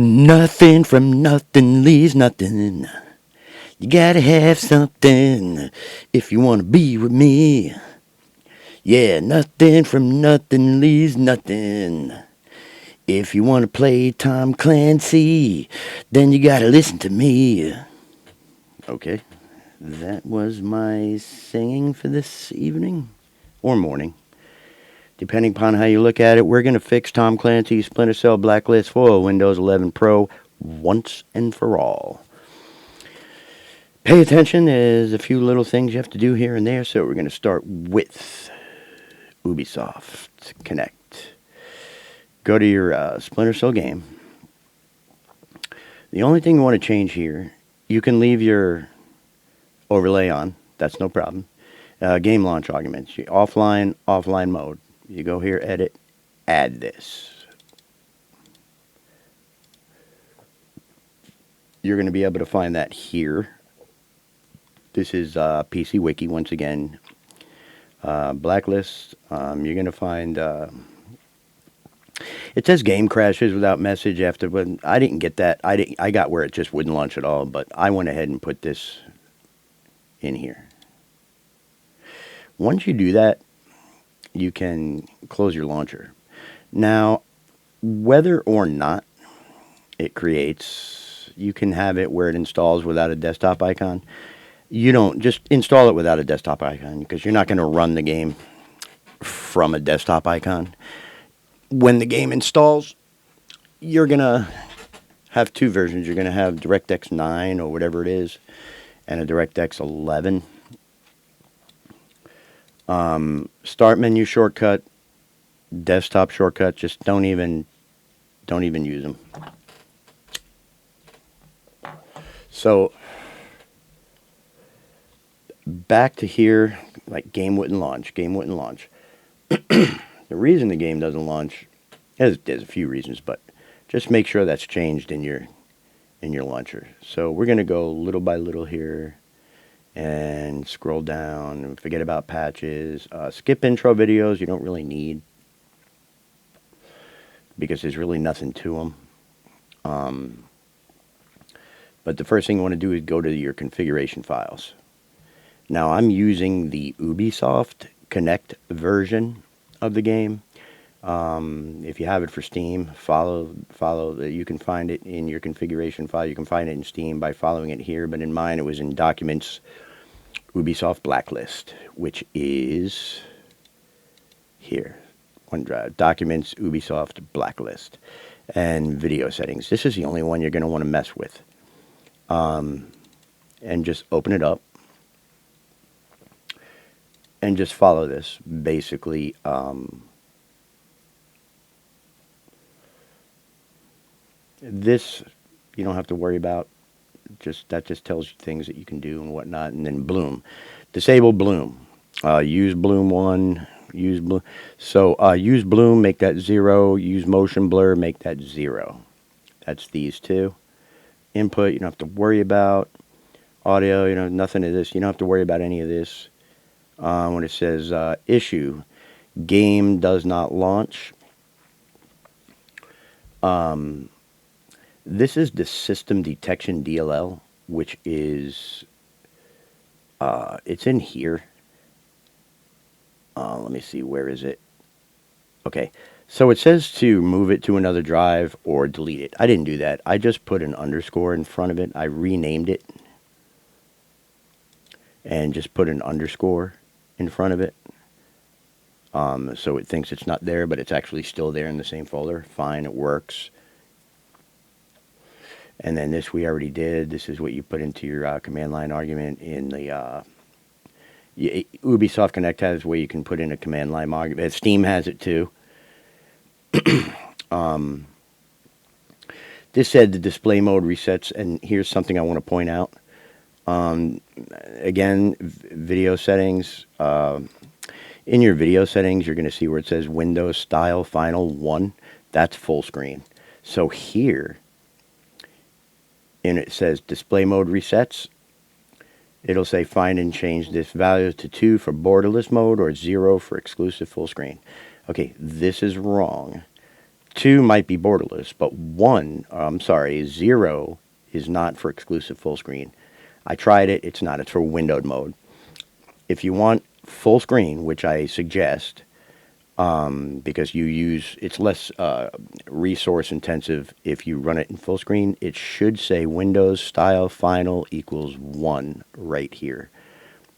Nothing from nothing leaves nothing. You gotta have something if you wanna be with me. Yeah, nothing from nothing leaves nothing. If you wanna play Tom Clancy, then you gotta listen to me. Okay, that was my singing for this evening or morning. Depending upon how you look at it, we're going to fix Tom Clancy's Splinter Cell Blacklist for Windows 11 Pro once and for all. Pay attention, there's a few little things you have to do here and there, so we're going to start with Ubisoft Connect. Go to your Splinter Cell game. The only thing you want to change here, you can leave your overlay on, that's no problem. Game launch arguments, offline mode. You go here, edit, add this. You're going to be able to find that here. This is PC Wiki once again. Blacklist. You're going to find. It says game crashes without message after, but I didn't get that. I got where it just wouldn't launch at all, but I went ahead and put this in here. Once you do that, you can close your launcher. Now, whether or not it creates, you can have it where it installs without a desktop icon. You don't just install it without a desktop icon because you're not going to run the game from a desktop icon. When the game installs, you're going to have two versions. You're going to have DirectX 9 or whatever it is and a DirectX 11. Start menu shortcut, desktop shortcut, just don't even use them. So back to here, like game wouldn't launch. The reason the game doesn't launch, there's a few reasons, but just make sure that's changed in your launcher. So we're going to go little by little here. And scroll down and forget about patches. Skip intro videos you don't really need because there's really nothing to them. But the first thing you want to do is go to your configuration files. Now I'm using the Ubisoft Connect version of the game. If you have it for Steam, follow. You can find it in your configuration file. You can find it in Steam by following it here. But in mine, it was in Documents, Ubisoft Blacklist, which is here. OneDrive, Documents, Ubisoft Blacklist, and Video Settings. This is the only one you're going to want to mess with. And just open it up. And just follow this. Basically, this you don't have to worry about. That just tells you things that you can do and whatnot. And then Bloom, disable Bloom. Use Bloom 1. Use Bloom. So use Bloom, make that 0. Use Motion Blur, make that 0. That's these two. Input, you don't have to worry about. Audio, nothing of this. You don't have to worry about any of this. When it says issue, game does not launch. This is the System Detection DLL, which is, it's in here. Let me see, where is it? Okay, so it says to move it to another drive or delete it. I didn't do that. I just put an underscore in front of it. I renamed it and just put an underscore in front of it. So it thinks it's not there, but it's actually still there in the same folder. Fine, it works. And then this we already did. This is what you put into your command line argument in the Ubisoft Connect has where you can put in a command line argument. Steam has it too. This said the display mode resets, and here's something I want to point out. Again, video settings. In your video settings, you're going to see where it says Windows Style Final 1. That's full screen. So here, and it says display mode resets. It'll say find and change this value to 2 for borderless mode or 0 for exclusive full screen. Okay, this is wrong. 2 might be borderless, but 0 is not for exclusive full screen. I tried it, it's not, it's for windowed mode. If you want full screen, which I suggest, because it's less resource intensive if you run it in full screen, it should say Windows style final equals 1 right here.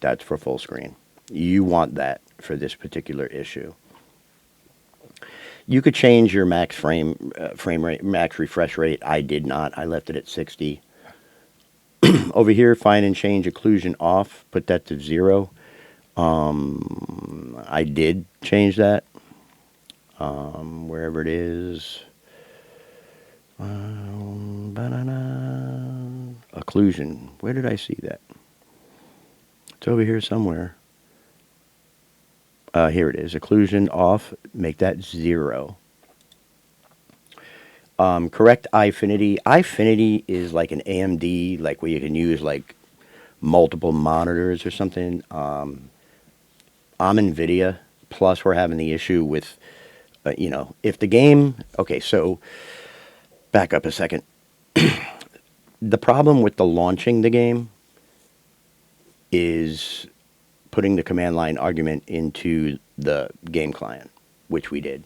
That's for full screen. You want that for this particular issue. You could change your max frame rate, max refresh rate. I did not. I left it at 60. Over here, find and change occlusion off. Put that to 0. I did change that. Wherever it is. Occlusion. Where did I see that? It's over here somewhere. Here it is. Occlusion off. Make that 0. Correct Eyefinity. Eyefinity is like an AMD, like where you can use like multiple monitors or something. I'm NVIDIA. Plus, we're having the issue with, if the game... Okay, so back up a second. The problem with the launching the game is putting the command line argument into the game client, which we did.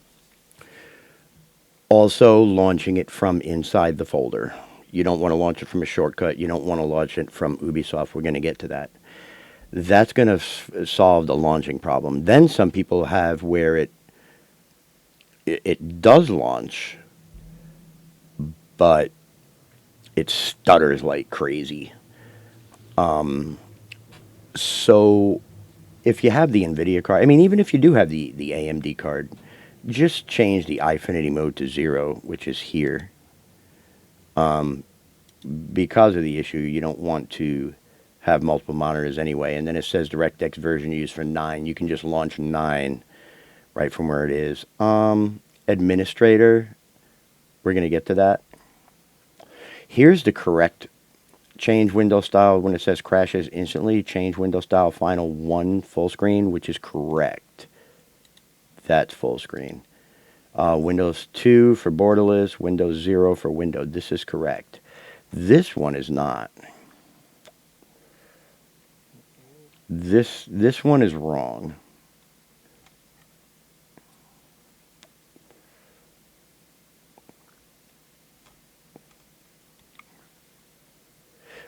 Also, launching it from inside the folder. You don't want to launch it from a shortcut. You don't want to launch it from Ubisoft. We're going to get to that. That's going to solve the launching problem. Then some people have where it does launch, but it stutters like crazy. So if you have the NVIDIA card, I mean, even if you do have the AMD card, just change the Eyefinity mode to 0, which is here. Because of the issue, you don't want to have multiple monitors anyway. And then it says DirectX version used for 9. You can just launch 9 right from where it is. Administrator, we're going to get to that. Here's the correct change window style. When it says crashes instantly, change window style final 1 full screen, which is correct. That's full screen. Windows 2 for borderless, Windows 0 for window. This is correct. This one is not. This one is wrong.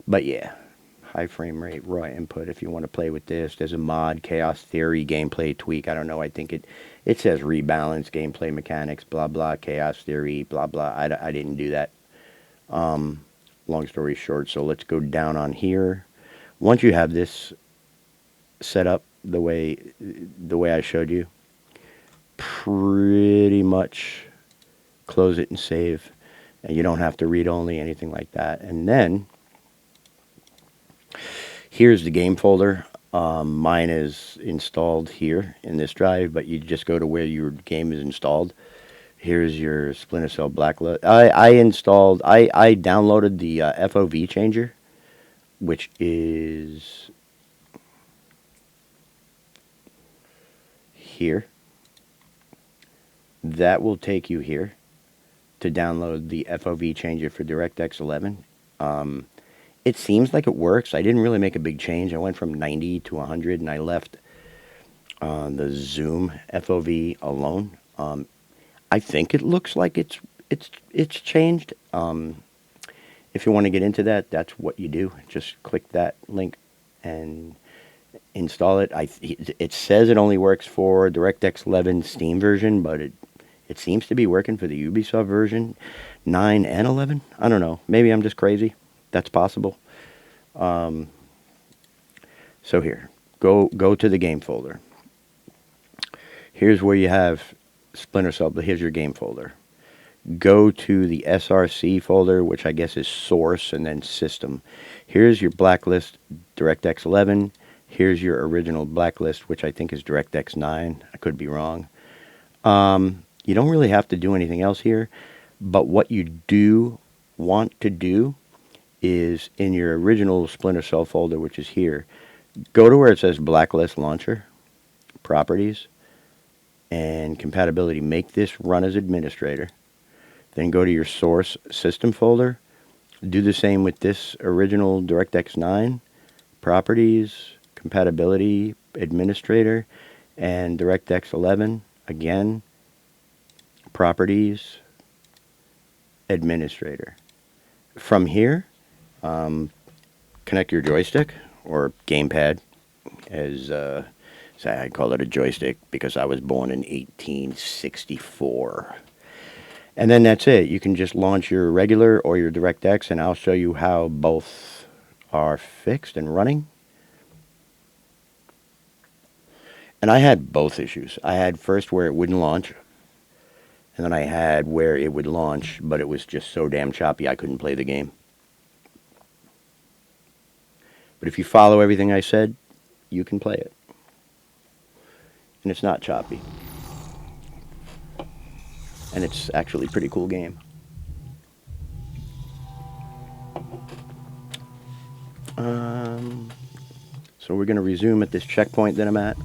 But yeah, high frame rate, raw input. If you want to play with this, there's a mod, Chaos Theory, gameplay tweak. I don't know. I think it says rebalance, gameplay mechanics, blah, blah, Chaos Theory, blah, blah. I didn't do that. Long story short, so let's go down on here. Once you have this set up the way I showed you, pretty much close it and save. And you don't have to read only, anything like that. And then here's the game folder. Mine is installed here in this drive, but you just go to where your game is installed. Here's your Splinter Cell Blacklist. I downloaded the FOV changer, which is here. That will take you here to download the FOV changer for DirectX 11. It seems like it works. I didn't really make a big change. I went from 90 to 100, and I left the zoom FOV alone. I think it looks like it's changed. If you want to get into that, that's what you do. Just click that link and install it. It says it only works for DirectX 11 Steam version, but it seems to be working for the Ubisoft version 9 and 11. I don't know. Maybe I'm just crazy. That's possible. So here, go to the game folder. Here's where you have Splinter Cell, but here's your game folder. Go to the SRC folder, which I guess is source, and then system. Here's your Blacklist DirectX 11. Here's your original Blacklist, which I think is DirectX 9. I could be wrong. You don't really have to do anything else here, but what you do want to do is in your original Splinter Cell folder, which is here, go to where it says Blacklist Launcher, Properties, and Compatibility. Make this run as administrator. Then go to your source system folder. Do the same with this original DirectX 9, properties, compatibility, administrator, and DirectX 11. Again, properties, administrator. From here, connect your joystick or gamepad, as I call it a joystick because I was born in 1864. And then that's it. You can just launch your regular or your DirectX, and I'll show you how both are fixed and running. And I had both issues. I had first where it wouldn't launch, and then I had where it would launch, but it was just so damn choppy I couldn't play the game. But if you follow everything I said, you can play it. And it's not choppy. And it's actually a pretty cool game. So we're going to resume at this checkpoint that I'm at.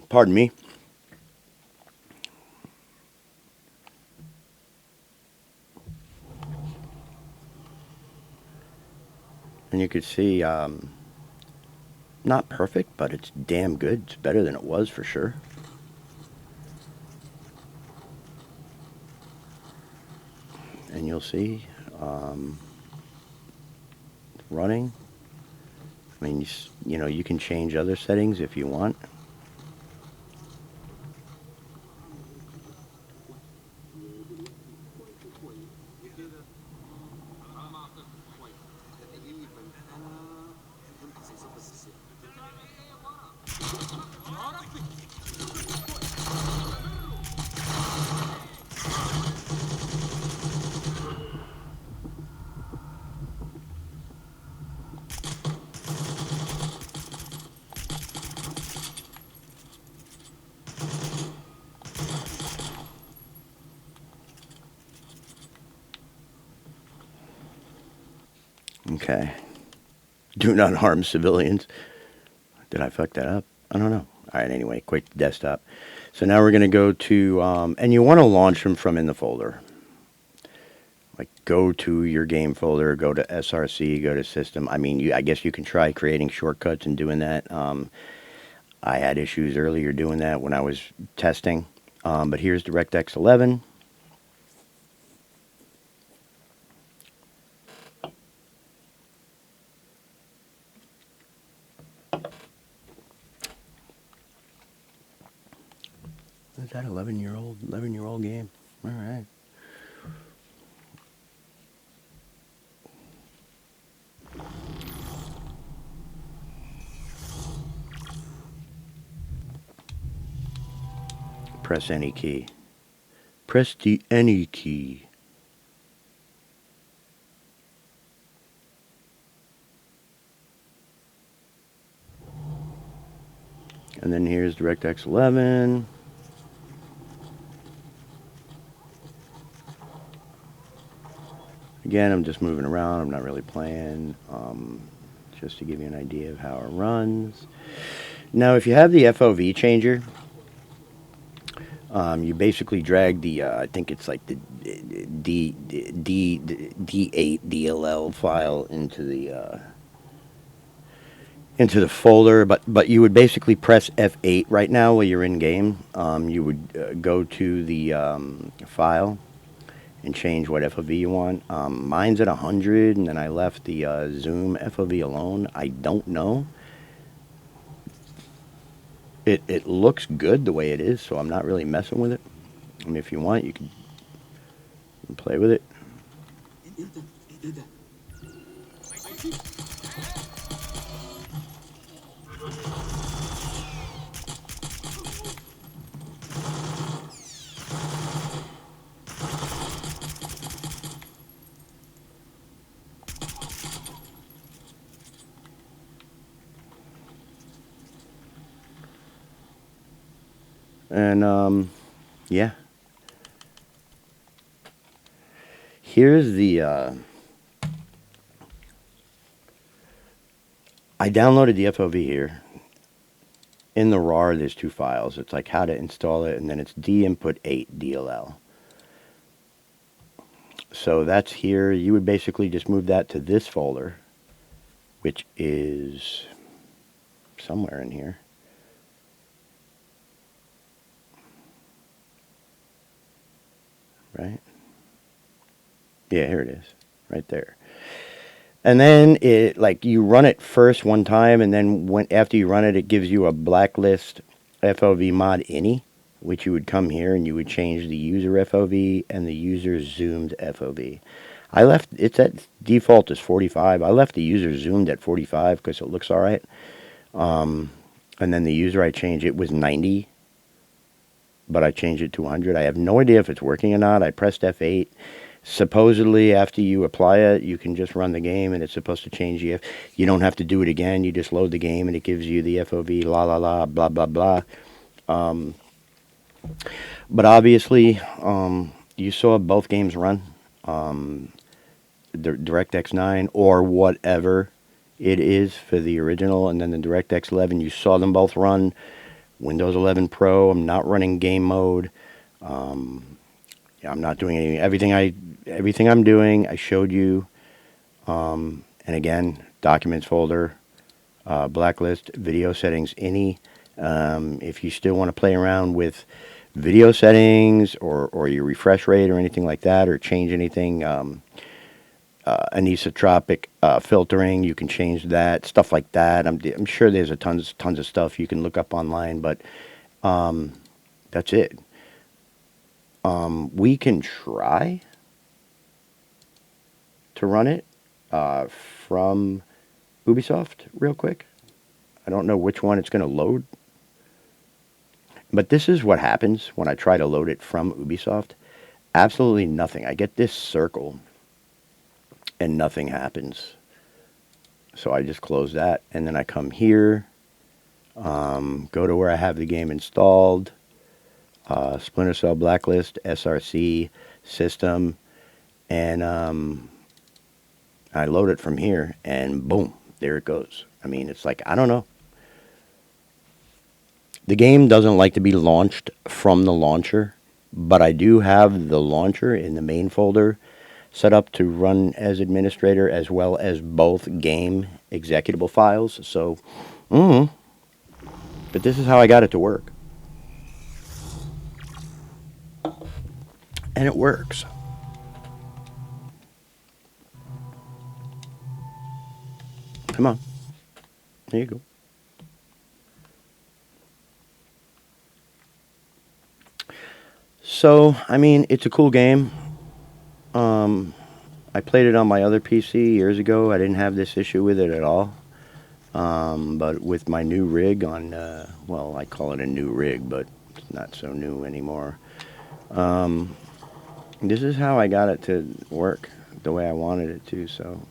Pardon me. And you could see, not perfect, but it's damn good. It's better than it was for sure. And you'll see, running. I mean, you know, you can change other settings if you want. Okay. Do not harm civilians. Did I fuck that up? I don't know. All right, anyway, quick desktop. So now we're going to go to, and you want to launch them from in the folder. Like, go to your game folder, go to SRC, go to system. I mean, I guess you can try creating shortcuts and doing that. I had issues earlier doing that when I was testing. But here's DirectX 11. Is that 11-year-old game? All right. Press any key. Press the any key. And then here's DirectX 11. Again, I'm just moving around. I'm not really playing. Just to give you an idea of how it runs. Now, if you have the FOV changer, you basically drag the, I think it's like the D8 DLL file into the folder, but you would basically press F8 right now while you're in game. You would go to the file and change what FOV you want. Mine's at 100, and then I left the zoom FOV alone. I don't know. It looks good the way it is, so I'm not really messing with it. I mean, if you want, you can play with it. And, yeah. Here's the, I downloaded the FOV here. in the RAR, there's two files. It's like how to install it, and then it's dinput 8 DLL. So that's here. You would basically just move that to this folder, which is somewhere in here. Right? Yeah, here it is. Right there. And then it, like, you run it first one time, and then after you run it, it gives you a Blacklist FOV mod ini, which you would come here and you would change the user FOV and the user zoomed FOV. I left, it's at default is 45. I left the user zoomed at 45 because it looks all right. And then the user I changed, it was 90, but I changed it to 100. I have no idea if it's working or not. I pressed F8. Supposedly, after you apply it, you can just run the game, and it's supposed to change you. You don't have to do it again. You just load the game, and it gives you the FOV, la la la, blah blah blah. But obviously, you saw both games run. The DirectX 9 or whatever it is for the original, and then the DirectX 11. You saw them both run. Windows 11 Pro. I'm not running game mode. I'm not doing anything. Everything I'm doing, I showed you. And again, documents folder, Blacklist, video settings, ini. If you still want to play around with video settings or your refresh rate or anything like that, or change anything, anisotropic filtering, you can change that, stuff like that. I'm sure there's tons of stuff you can look up online, but that's it. We can try to run it from Ubisoft real quick. I don't know which one it's going to load, but this is what happens when I try to load it from Ubisoft. Absolutely nothing. I get this circle and nothing happens. So I just close that, and then I come here, go to where I have the game installed, Splinter Cell Blacklist, SRC system, and I load it from here, and boom, there it goes. I mean, it's like, I don't know. The game doesn't like to be launched from the launcher, but I do have the launcher in the main folder set up to run as administrator, as well as both game executable files. So, but this is how I got it to work. And it works. Come on. There you go. So, I mean, it's a cool game. I played it on my other PC years ago. I didn't have this issue with it at all. But with my new rig on, well, I call it a new rig, but it's not so new anymore. This is how I got it to work the way I wanted it to, so.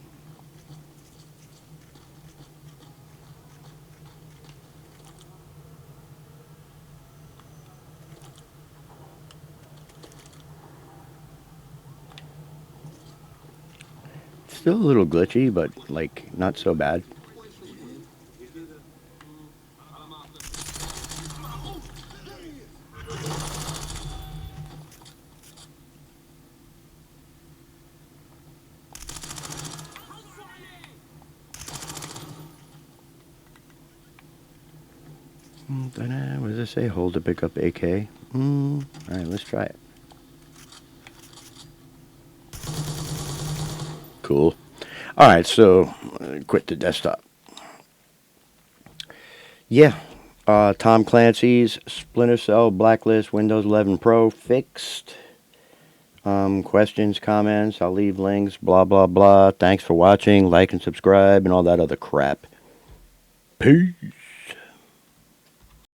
Still a little glitchy, but like not so bad. What does it say? Hold to pick up AK. Alright, let's try it. Cool. Alright, so quit the desktop. Yeah. Tom Clancy's Splinter Cell Blacklist Windows 11 Pro fixed. Questions, comments, I'll leave links, blah, blah, blah. Thanks for watching. Like and subscribe and all that other crap. Peace.